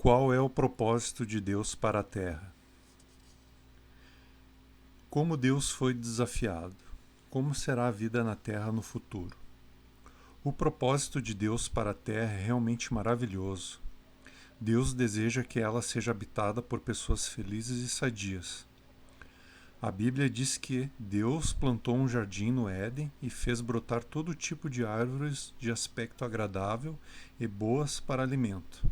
Qual é o propósito de Deus para a Terra? Como Deus foi desafiado? Como será a vida na Terra no futuro? O propósito de Deus para a Terra é realmente maravilhoso. Deus deseja que ela seja habitada por pessoas felizes e sadias. A Bíblia diz que Deus plantou um jardim no Éden e fez brotar todo tipo de árvores de aspecto agradável e boas para alimento.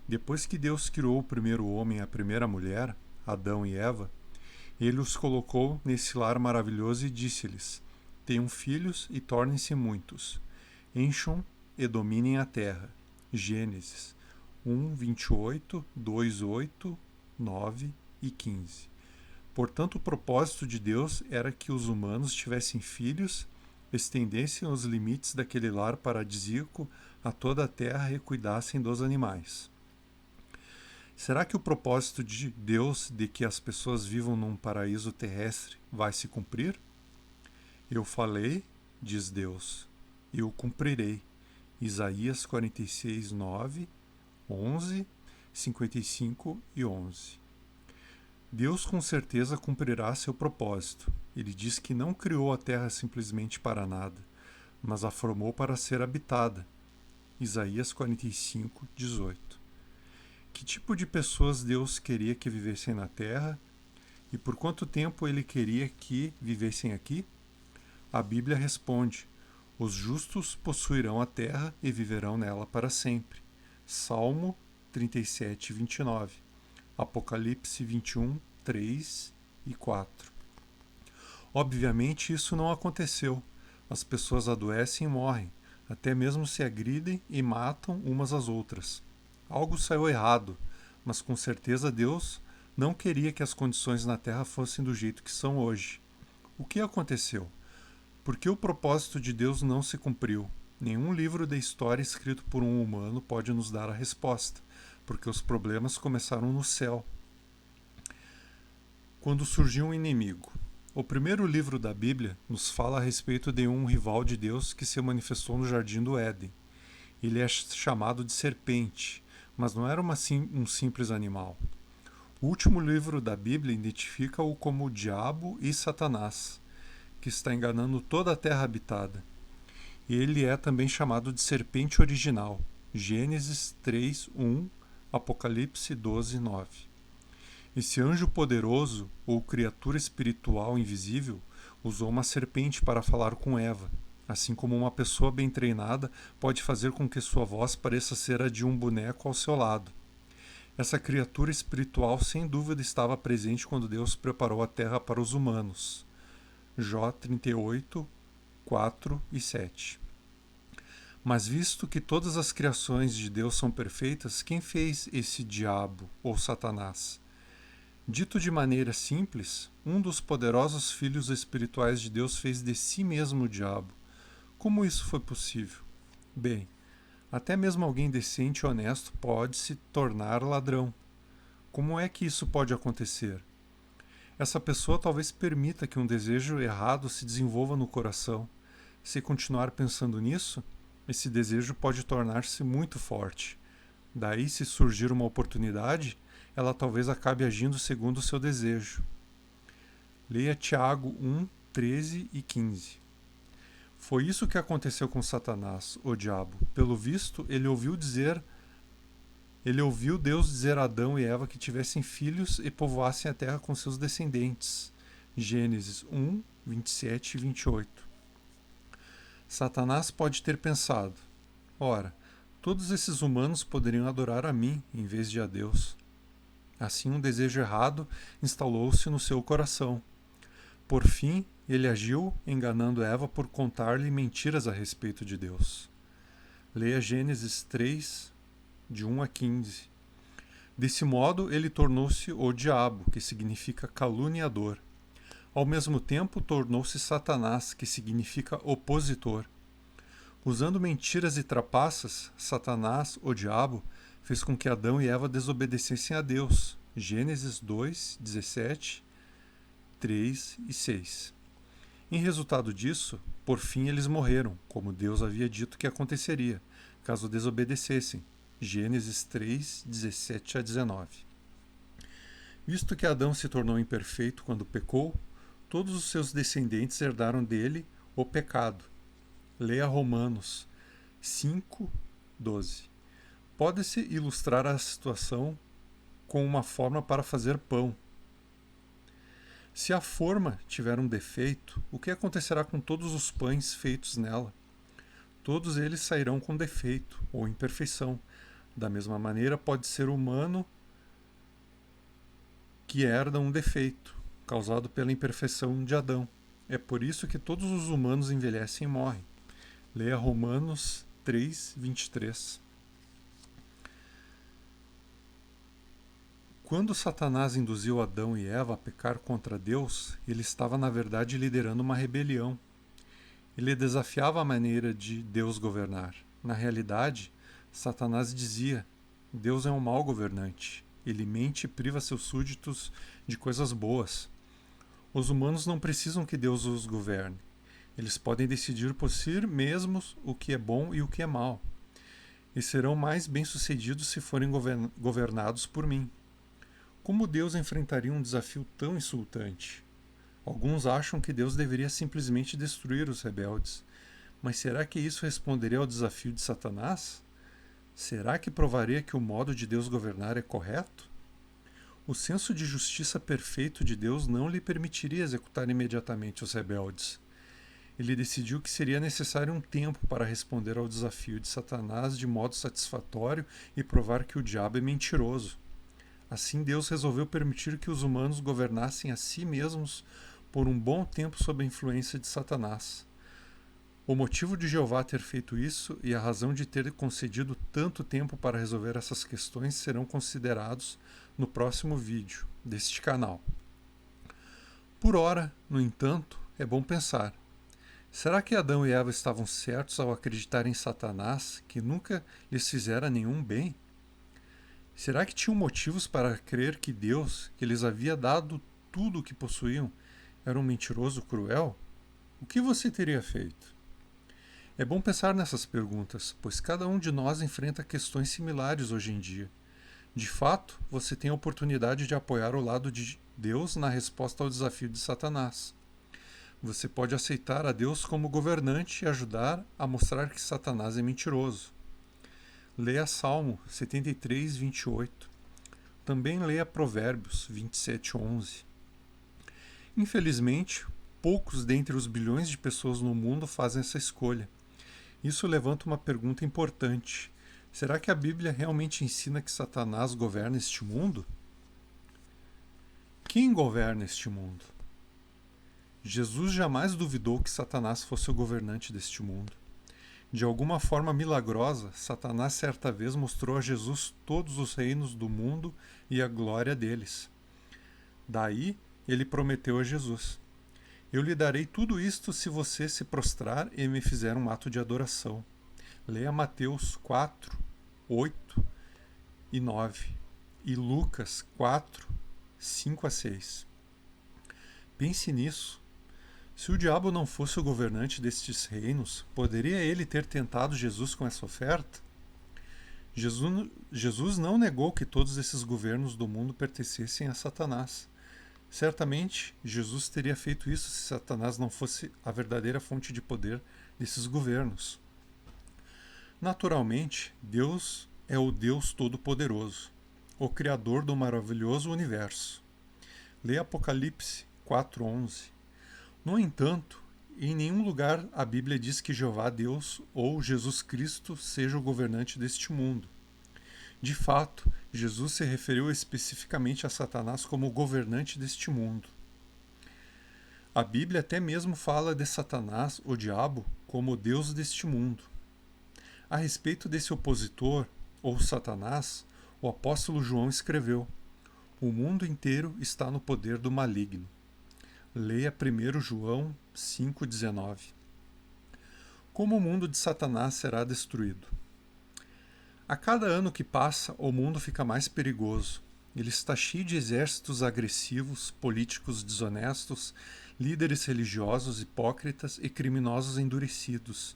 Depois que Deus criou o primeiro homem e a primeira mulher, Adão e Eva, ele os colocou nesse lar maravilhoso e disse-lhes: Tenham filhos e tornem-se muitos. Encham e dominem a terra. Gênesis 1, 28, 2, 8, 9 e 15. Portanto, o propósito de Deus era que os humanos tivessem filhos, estendessem os limites daquele lar paradisíaco a toda a terra e cuidassem dos animais. Será que o propósito de Deus de que as pessoas vivam num paraíso terrestre vai se cumprir? Eu falei, diz Deus, e eu cumprirei. Isaías 46, 9, 11, 55 e 11. Deus com certeza cumprirá seu propósito. Ele diz que não criou a terra simplesmente para nada, mas a formou para ser habitada. Isaías 45, 18. Que tipo de pessoas Deus queria que vivessem na terra e por quanto tempo ele queria que vivessem aqui? A Bíblia responde: os justos possuirão a terra e viverão nela para sempre. Salmo 37, 29. Apocalipse 21, 3 e 4. Obviamente isso não aconteceu. As pessoas adoecem e morrem, até mesmo se agridem e matam umas às outras. Algo saiu errado, mas com certeza Deus não queria que as condições na Terra fossem do jeito que são hoje. O que aconteceu? Por que o propósito de Deus não se cumpriu? Nenhum livro da história escrito por um humano pode nos dar a resposta, porque os problemas começaram no céu. Quando surgiu um inimigo. O primeiro livro da Bíblia nos fala a respeito de um rival de Deus que se manifestou no jardim do Éden. Ele é chamado de serpente, mas não era um simples animal. O último livro da Bíblia identifica-o como o diabo e Satanás, que está enganando toda a terra habitada. Ele é também chamado de serpente original. Gênesis 3, 1, Apocalipse 12, 9. Esse anjo poderoso, ou criatura espiritual invisível, usou uma serpente para falar com Eva, assim como uma pessoa bem treinada pode fazer com que sua voz pareça ser a de um boneco ao seu lado. Essa criatura espiritual sem dúvida estava presente quando Deus preparou a terra para os humanos. Jó 38, 4 e 7. Mas visto que todas as criações de Deus são perfeitas, quem fez esse diabo, ou Satanás? Dito de maneira simples, um dos poderosos filhos espirituais de Deus fez de si mesmo o diabo. Como isso foi possível? Bem, até mesmo alguém decente e honesto pode se tornar ladrão. Como é que isso pode acontecer? Essa pessoa talvez permita que um desejo errado se desenvolva no coração. Se continuar pensando nisso, esse desejo pode tornar-se muito forte. Daí, se surgir uma oportunidade, ela talvez acabe agindo segundo o seu desejo. Leia Tiago 1, 13 e 15. Foi isso que aconteceu com Satanás, o diabo. Pelo visto, ele ouviu Deus dizer a Adão e Eva que tivessem filhos e povoassem a terra com seus descendentes. Gênesis 1, 27 e 28. Satanás pode ter pensado: ora, todos esses humanos poderiam adorar a mim em vez de a Deus. Assim, um desejo errado instalou-se no seu coração. Por fim, ele agiu enganando Eva por contar-lhe mentiras a respeito de Deus. Leia Gênesis 3, de 1 a 15. Desse modo, ele tornou-se o diabo, que significa caluniador. Ao mesmo tempo, tornou-se Satanás, que significa opositor. Usando mentiras e trapaças, Satanás, o diabo, fez com que Adão e Eva desobedecessem a Deus. Gênesis 2, 17, 3 e 6. Em resultado disso, por fim eles morreram, como Deus havia dito que aconteceria, caso desobedecessem. Gênesis 3, 17 a 19. Visto que Adão se tornou imperfeito quando pecou, todos os seus descendentes herdaram dele o pecado. Leia Romanos 5, 12. Pode-se ilustrar a situação com uma forma para fazer pão. Se a forma tiver um defeito, o que acontecerá com todos os pães feitos nela? Todos eles sairão com defeito ou imperfeição. Da mesma maneira, pode ser humano que herda um defeito, causado pela imperfeição de Adão. É por isso que todos os humanos envelhecem e morrem. Leia Romanos 3, 23. Quando Satanás induziu Adão e Eva a pecar contra Deus, ele estava na verdade liderando uma rebelião. Ele desafiava a maneira de Deus governar. Na realidade, Satanás dizia: Deus é um mau governante. Ele mente e priva seus súditos de coisas boas. Os humanos não precisam que Deus os governe. Eles podem decidir por si mesmos o que é bom e o que é mal. E serão mais bem-sucedidos se forem governados por mim. Como Deus enfrentaria um desafio tão insultante? Alguns acham que Deus deveria simplesmente destruir os rebeldes. Mas será que isso responderia ao desafio de Satanás? Será que provaria que o modo de Deus governar é correto? O senso de justiça perfeito de Deus não lhe permitiria executar imediatamente os rebeldes. Ele decidiu que seria necessário um tempo para responder ao desafio de Satanás de modo satisfatório e provar que o diabo é mentiroso. Assim, Deus resolveu permitir que os humanos governassem a si mesmos por um bom tempo sob a influência de Satanás. O motivo de Jeová ter feito isso e a razão de ter concedido tanto tempo para resolver essas questões serão considerados no próximo vídeo deste canal. Por ora, no entanto, é bom pensar: será que Adão e Eva estavam certos ao acreditar em Satanás, que nunca lhes fizera nenhum bem? Será que tinham motivos para crer que Deus, que lhes havia dado tudo o que possuíam, era um mentiroso cruel? O que você teria feito? É bom pensar nessas perguntas, pois cada um de nós enfrenta questões similares hoje em dia. De fato, você tem a oportunidade de apoiar o lado de Deus na resposta ao desafio de Satanás. Você pode aceitar a Deus como governante e ajudar a mostrar que Satanás é mentiroso. Leia Salmo 73, 28. Também leia Provérbios 27, 11. Infelizmente, poucos dentre os bilhões de pessoas no mundo fazem essa escolha. Isso levanta uma pergunta importante. Será que a Bíblia realmente ensina que Satanás governa este mundo? Quem governa este mundo? Jesus jamais duvidou que Satanás fosse o governante deste mundo. De alguma forma milagrosa, Satanás certa vez mostrou a Jesus todos os reinos do mundo e a glória deles. Daí, ele prometeu a Jesus: Eu lhe darei tudo isto se você se prostrar e me fizer um ato de adoração. Leia Mateus 4, 8 e 9 e Lucas 4, 5 a 6. Pense nisso. Se o diabo não fosse o governante destes reinos, poderia ele ter tentado Jesus com essa oferta? Jesus não negou que todos esses governos do mundo pertencessem a Satanás. Certamente, Jesus teria feito isso se Satanás não fosse a verdadeira fonte de poder desses governos. Naturalmente, Deus é o Deus Todo-Poderoso, o Criador do maravilhoso universo. Leia Apocalipse 4:11. No entanto, em nenhum lugar a Bíblia diz que Jeová Deus ou Jesus Cristo seja o governante deste mundo. De fato, Jesus se referiu especificamente a Satanás como o governante deste mundo. A Bíblia até mesmo fala de Satanás, o diabo, como o Deus deste mundo. A respeito desse opositor, ou Satanás, o apóstolo João escreveu: O mundo inteiro está no poder do maligno. Leia 1 João 5,19. Como o mundo de Satanás será destruído? A cada ano que passa, o mundo fica mais perigoso. Ele está cheio de exércitos agressivos, políticos desonestos, líderes religiosos hipócritas e criminosos endurecidos.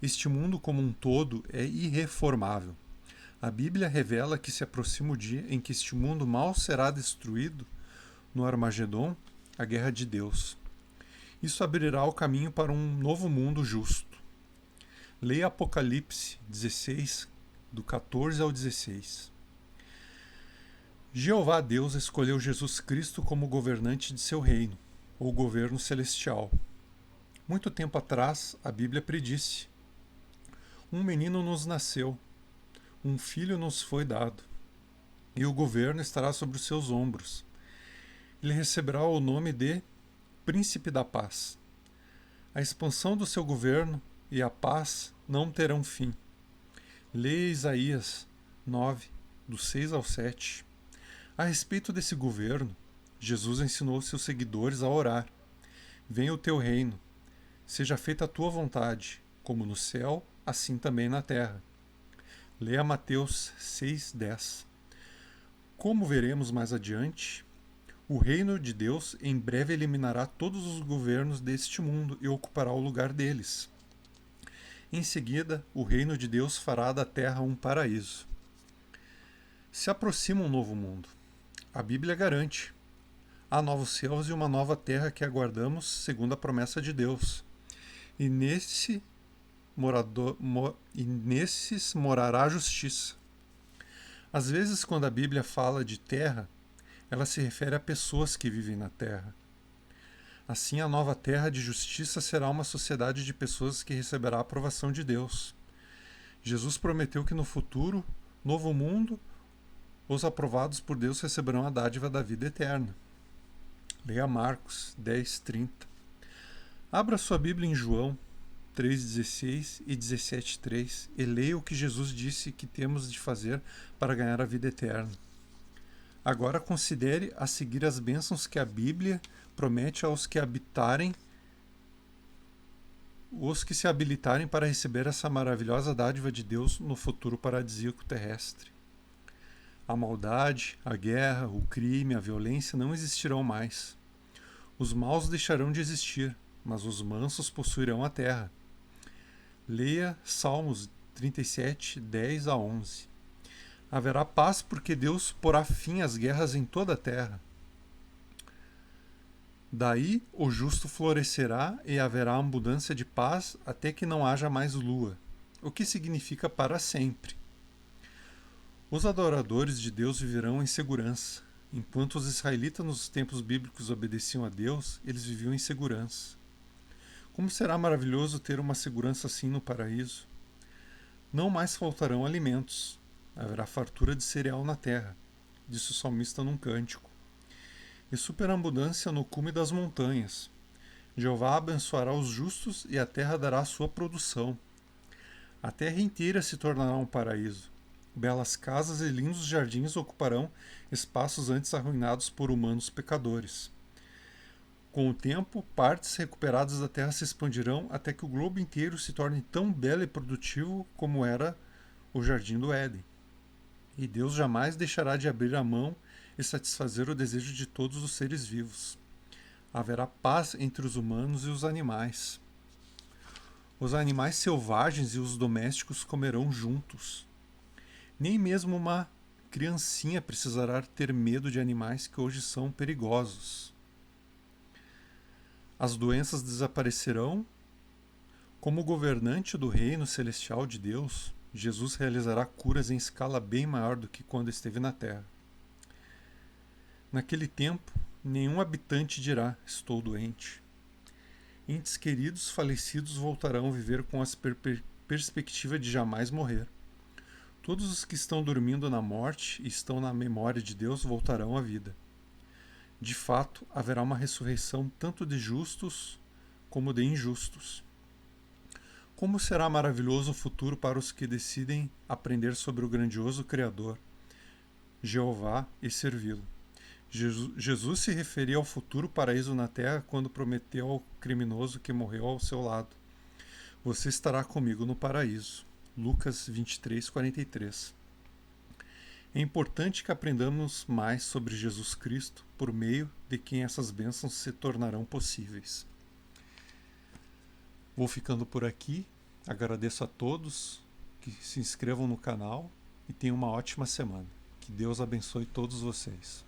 Este mundo como um todo é irreformável. A Bíblia revela que se aproxima o dia em que este mundo mal será destruído no Armagedon, a guerra de Deus. Isso abrirá o caminho para um novo mundo justo. Leia Apocalipse 16, do 14 ao 16. Jeová Deus escolheu Jesus Cristo como governante de seu reino, ou governo celestial. Muito tempo atrás, a Bíblia predisse: um menino nos nasceu, um filho nos foi dado, e o governo estará sobre os seus ombros. Ele receberá o nome de Príncipe da Paz. A expansão do seu governo e a paz não terão fim. Leia Isaías 9, do 6 ao 7. A respeito desse governo, Jesus ensinou seus seguidores a orar: venha o teu reino, seja feita a tua vontade, como no céu, assim também na terra. Leia Mateus 6:10. Como veremos mais adiante, o reino de Deus em breve eliminará todos os governos deste mundo e ocupará o lugar deles. Em seguida, o reino de Deus fará da terra um paraíso. Se aproxima um novo mundo. A Bíblia garante: há novos céus e uma nova terra que aguardamos segundo a promessa de Deus. E nesses morará a justiça. Às vezes, quando a Bíblia fala de terra, ela se refere a pessoas que vivem na terra. Assim, a nova terra de justiça será uma sociedade de pessoas que receberá a aprovação de Deus. Jesus prometeu que no futuro, novo mundo, os aprovados por Deus receberão a dádiva da vida eterna. Leia Marcos 10:30. Abra sua Bíblia em João 3:16 e 17:3 e leia o que Jesus disse que temos de fazer para ganhar a vida eterna. Agora considere a seguir as bênçãos que a Bíblia promete aos que se habilitarem para receber essa maravilhosa dádiva de Deus no futuro paradisíaco terrestre. A maldade, a guerra, o crime, a violência não existirão mais. Os maus deixarão de existir, mas os mansos possuirão a terra. Leia Salmos 37, 10 a 11. Haverá paz porque Deus porá fim às guerras em toda a terra. Daí o justo florescerá e haverá abundância de paz até que não haja mais lua, o que significa para sempre. Os adoradores de Deus viverão em segurança. Enquanto os israelitas nos tempos bíblicos obedeciam a Deus, eles viviam em segurança. Como será maravilhoso ter uma segurança assim no paraíso! Não mais faltarão alimentos. Haverá fartura de cereal na terra, disse o salmista num cântico. E superabundância no cume das montanhas. Jeová abençoará os justos e a terra dará a sua produção. A terra inteira se tornará um paraíso. Belas casas e lindos jardins ocuparão espaços antes arruinados por humanos pecadores. Com o tempo, partes recuperadas da terra se expandirão até que o globo inteiro se torne tão belo e produtivo como era o jardim do Éden. E Deus jamais deixará de abrir a mão e satisfazer o desejo de todos os seres vivos. Haverá paz entre os humanos e os animais. Os animais selvagens e os domésticos comerão juntos. Nem mesmo uma criancinha precisará ter medo de animais que hoje são perigosos. As doenças desaparecerão. Como governante do reino celestial de Deus, Jesus realizará curas em escala bem maior do que quando esteve na terra. Naquele tempo, nenhum habitante dirá: estou doente. Entes queridos falecidos voltarão a viver com a perspectiva de jamais morrer. Todos os que estão dormindo na morte e estão na memória de Deus voltarão à vida. De fato, haverá uma ressurreição tanto de justos como de injustos. Como será maravilhoso o futuro para os que decidem aprender sobre o grandioso Criador, Jeová, e servi-lo. Jesus se referia ao futuro paraíso na terra quando prometeu ao criminoso que morreu ao seu lado: você estará comigo no paraíso. Lucas 23:43. É importante que aprendamos mais sobre Jesus Cristo, por meio de quem essas bênçãos se tornarão possíveis. Vou ficando por aqui. Agradeço a todos que se inscrevam no canal e tenha uma ótima semana. Que Deus abençoe todos vocês.